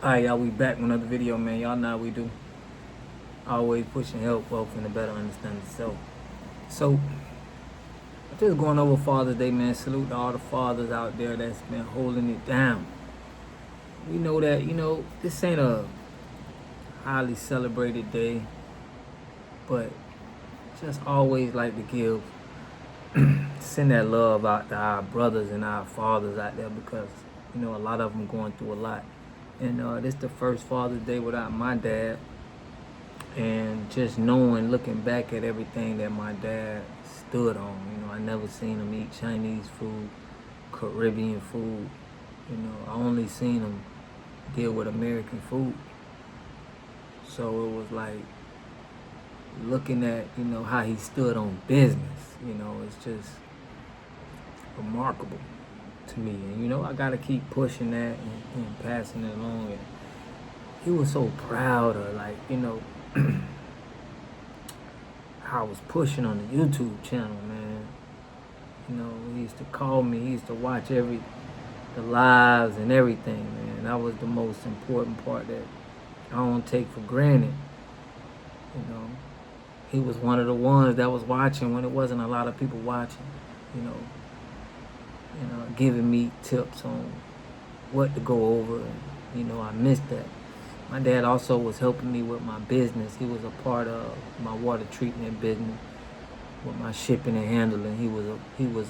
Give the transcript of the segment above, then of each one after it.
Alright, y'all, we back with another video, man. Y'all know how we do. Always pushing help folks and to better understand itself. So, just going over Father's Day, man. Salute to all the fathers out there that's been holding it down. We know that, this ain't a highly celebrated day, but just always like to send that love out to our brothers and our fathers out there because, a lot of them going through a lot. And this the first Father's Day without my dad. And just knowing, looking back at everything that my dad stood on, I never seen him eat Chinese food, Caribbean food. I only seen him deal with American food. So it was like looking at, how he stood on business, it's just remarkable to me. And, I got to keep pushing that and passing it along. And he was so proud of, how I was pushing on the YouTube channel, man. He used to call me. He used to watch the lives and everything, man. That was the most important part that I don't take for granted. He was one of the ones that was watching when it wasn't a lot of people watching. Giving me tips on what to go over, and I missed that. My dad also was helping me with my business. He was a part of my water treatment business with my shipping and handling. He was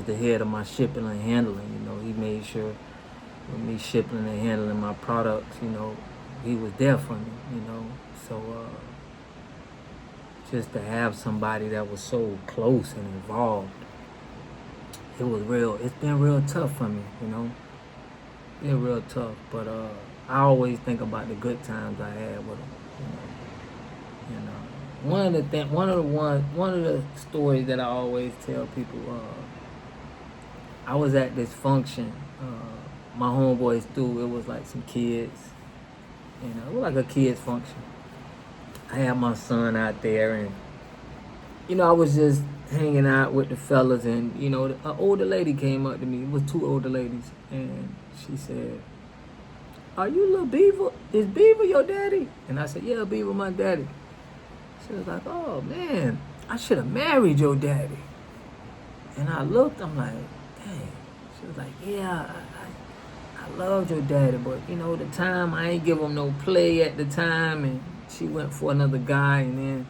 the head of my shipping and handling. He made sure with me shipping and handling my products, he was there for me. So just to have somebody that was so close and involved, it was real. It's been real tough for me. Been real tough, but I always think about the good times I had with him. One of the stories that I always tell people. I was at this function. My homeboys threw. It was like some kids. It was like a kids function. I had my son out there, and I was just hanging out with the fellas, and an older lady came up to me. It was two older ladies, and she said, "Are you little Beaver? Is Beaver your daddy?" And I said, "Yeah, Beaver my daddy." She was like, "Oh man, I should have married your daddy." And I looked, I'm like, "Dang." She was like, "Yeah, I loved your daddy, but the time I ain't give him no play at the time." And she went for another guy, and then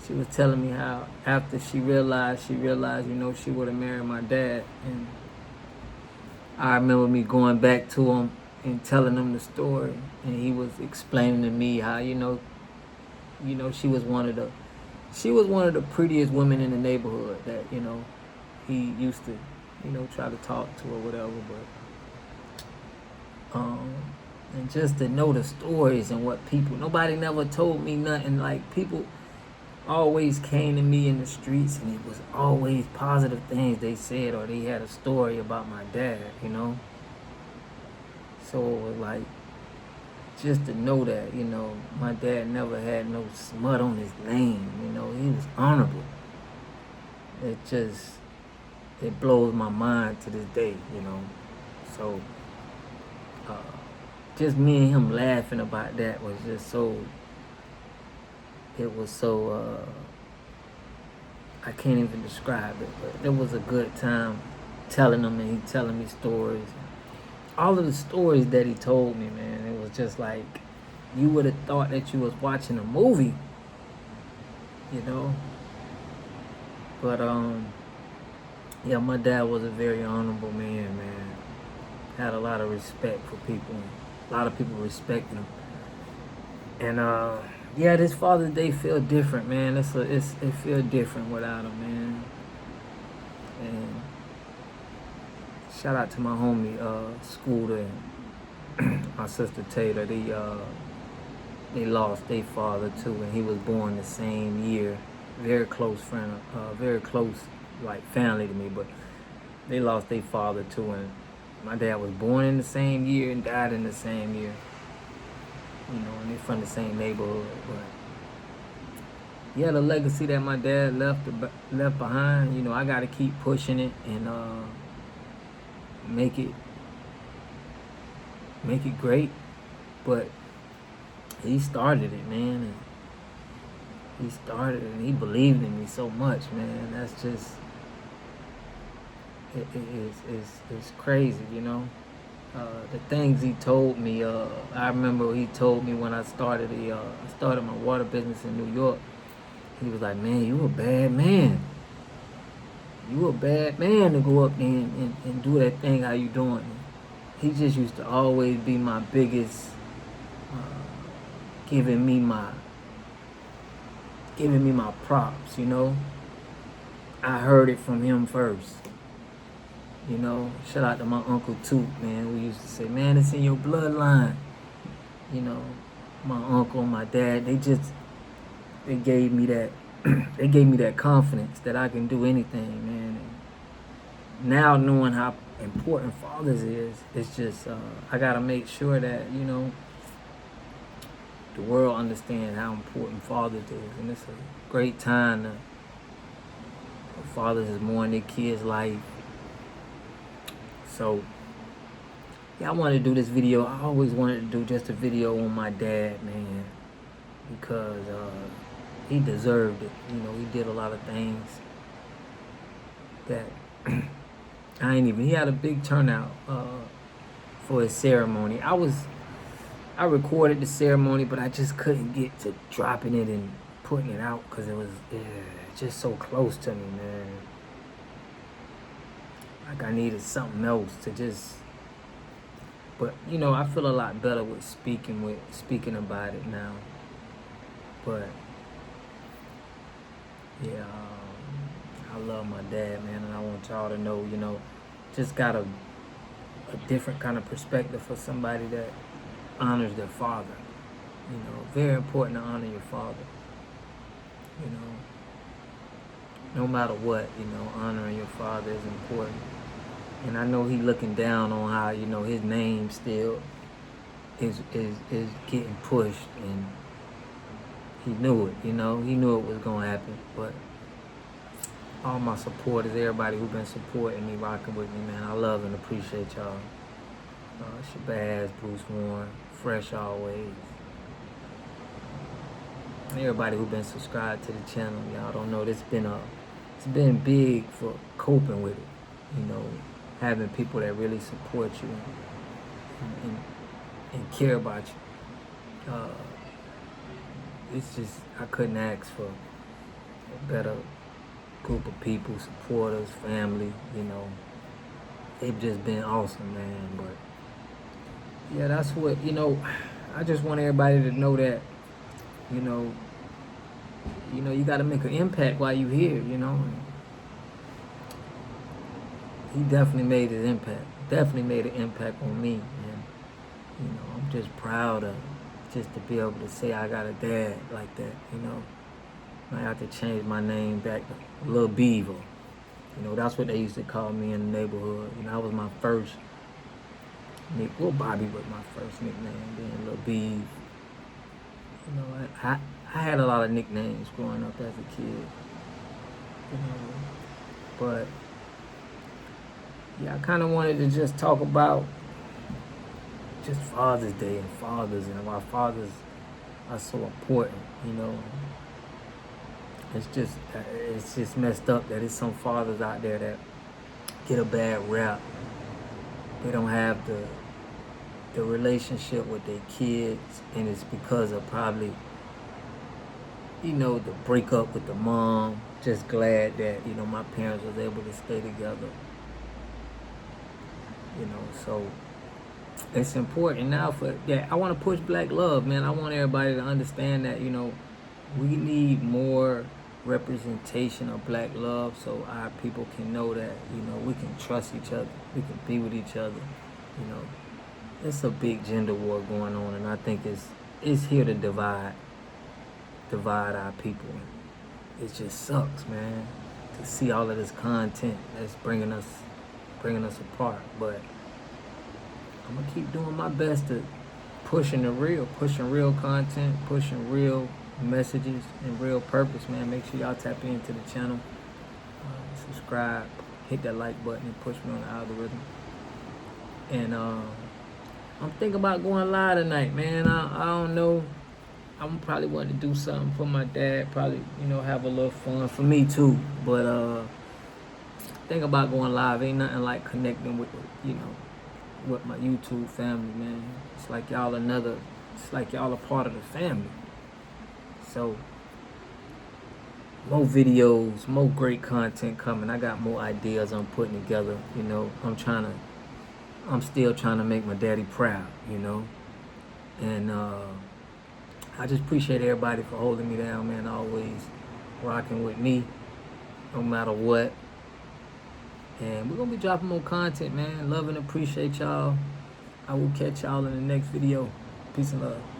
she was telling me how after she realized, she would have married my dad. And I remember me going back to him and telling him the story, and he was explaining to me how she was one of the prettiest women in the neighborhood that he used to try to talk to or whatever. But and just to know the stories and what nobody never told me nothing. Like, people always came to me in the streets, and it was always positive things they said, or they had a story about my dad. So it was like, just to know that my dad never had no smut on his name. He was honorable. It blows my mind to this day. So just me and him laughing about that was just so. It was so. I can't even describe it, but it was a good time telling him, and he telling me stories. All of the stories that he told me, man, it was just like you would have thought that you was watching a movie, But yeah, my dad was a very honorable man. Had a lot of respect for people. A lot of people respected him. And yeah, this Father's Day feel different, man. It feel different without him, man. And shout out to my homie Scooter and my sister Taylor. They lost their father too, and he was born the same year. Very close friend, very close like family to me. But they lost their father too, and my dad was born in the same year and died in the same year. And they're from the same neighborhood. But yeah, the legacy that my dad left behind, I gotta keep pushing it and make it make it great, but he started it, man, and he started it, and he believed in me so much, man. That's just it's crazy, you know. The things he told me, I remember he told me when I started my water business in New York. He was like, "Man, you a bad man. You a bad man to go up there and do that thing how you doing." He just used to always be my biggest, giving me my props, you know. I heard it from him first. You know, shout out to my Uncle Toot, man, who used to say, "Man, it's in your bloodline." You know, my uncle, my dad, they gave me that they gave me that confidence that I can do anything, man. And now knowing how important fathers is, it's just I gotta make sure that, you know, the world understands how important fathers is, and it's a great time to fathers is more in their kids' life. So yeah, I wanted to do this video. I always wanted to do just a video on my dad, man, because he deserved it. You know, he did a lot of things that he had a big turnout for his ceremony. I recorded the ceremony, but I just couldn't get to dropping it and putting it out because it was just so close to me, man. Like I needed something else to just, but you know, I feel a lot better with speaking about it now. But yeah, I love my dad, man, and I want y'all to know, you know, just got a different kind of perspective for somebody that honors their father. You know, very important to honor your father. You know, no matter what, you know, honoring your father is important. And I know he looking down on how, you know, his name still is getting pushed, and he knew it, you know, he knew it was gonna happen. But all my supporters, everybody who been supporting me, rocking with me, man, I love and appreciate y'all. Shabazz, Bruce Warren, Fresh always. And everybody who been subscribed to the channel, y'all don't know, it's been big for coping with it, you know, having people that really support you and care about you. It's just, I couldn't ask for a better group of people, supporters, family, you know. They've just been awesome, man. But yeah, that's what, you know, I just want everybody to know that, you know, you got to make an impact while you're here, you know. He definitely made an impact. Definitely made an impact on me, and you know, I'm just proud of just to be able to say I got a dad like that, you know. I have to change my name back to Lil Beaver. You know, that's what they used to call me in the neighborhood. You know, that was my first well, Bobby was my first nickname, then Lil Beav. You know, I had a lot of nicknames growing up as a kid. You know, but yeah, I kind of wanted to just talk about just Father's Day and fathers and why fathers are so important, you know. It's just messed up that there's some fathers out there that get a bad rap. They don't have the relationship with their kids, and it's because of probably, you know, the breakup with the mom. Just glad that, you know, my parents was able to stay together. You know, so it's important now I want to push black love, man. I want everybody to understand that, you know, we need more representation of black love so our people can know that, you know, we can trust each other, we can be with each other. You know, it's a big gender war going on, and I think it's here to divide our people. It just sucks, man, to see all of this content that's bringing us apart. But I'm gonna keep doing my best to pushing real content, pushing real messages and real purpose, man. Make sure y'all tap into the channel, subscribe, hit that like button, and push me on the algorithm. And I'm thinking about going live tonight, man. I don't know. I'm probably wanting to do something for my dad. Probably, have a little fun for me too. But think about going live. Ain't nothing like connecting with, with my YouTube family, man. It's like y'all another. It's like y'all a part of the family. So more videos, more great content coming. I got more ideas I'm putting together. I'm still trying to make my daddy proud. And I just appreciate everybody for holding me down, man. Always rocking with me, no matter what. And we're gonna be dropping more content, man. Love and appreciate y'all. I will catch y'all in the next video. Peace and love.